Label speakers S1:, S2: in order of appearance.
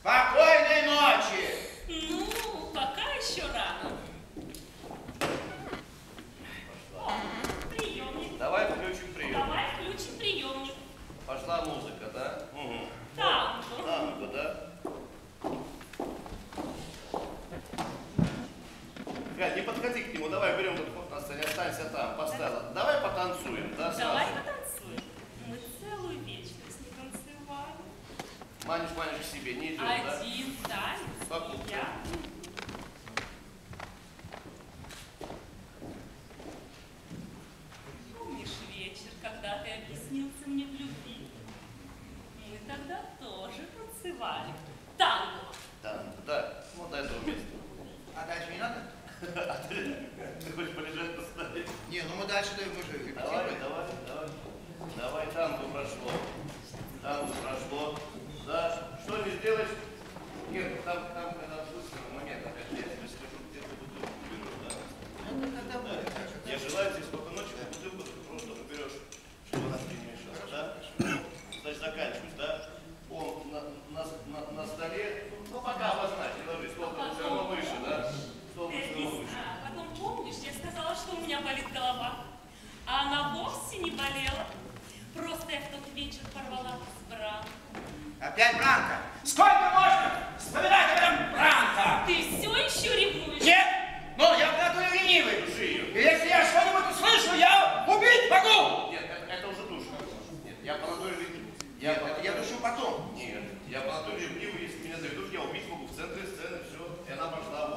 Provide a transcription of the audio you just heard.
S1: Спокойной ночи!
S2: Ну, пока еще рано. О, приемник.
S3: Давай включим приемник.
S2: Давай включим приемник.
S3: Пошла музыка, да? Угу.
S2: Танго.
S3: Танго, да? Галь, не подходи к нему, давай берем вот вход на сцене, останься там, поставила. Давай потанцуем, да, сразу?
S2: Давай потанцуем. Мы целую вечность не танцевали.
S3: Манишь к себе, не идет, да?
S2: Один танец.
S3: Покупка.
S2: И я. Помнишь вечер, когда ты объяснился мне в любви? Мы тогда тоже танцевали. Танго.
S3: Танго, да. Вот до этого места.
S1: А дальше не надо?
S3: А ты хочешь полежать на столе?
S1: Не, ну мы дальше даем уже.
S3: Давай, танго прошло. Танго прошло. Да, что не сделаешь? Нет, там когда слышно момент, опять я тебе скажу, где ты бутылку берешь, да?
S1: Ну, когда будет?
S3: Я желаю тебе сколько ночи бутылку ты просто берешь, чтобы она тебе не мешала, да? Значит, заканчиваешь, да? Он на столе, ну пока обозначь, не ложись, стол все равно выше, да? Стол все равно выше.
S2: Потом, помнишь, я сказала, что у меня болит голова, а она вовсе не болела. Просто я в тот вечер порвала с Бранко.
S1: Опять Бранко? Сколько можно вспоминать об этом Бранко?
S2: Ты все еще ревнуешь?
S1: Нет! Но я в натуре ленивый.
S3: Души ее.
S1: И если я что-нибудь услышу, я убить могу!
S3: Нет, это уже душа. Нет, я по натуре ревнивый.
S1: Я душу потом.
S3: Нет, я по натуре ревнивый, если меня доведут, я убить могу в центре сцены, все. И она пошла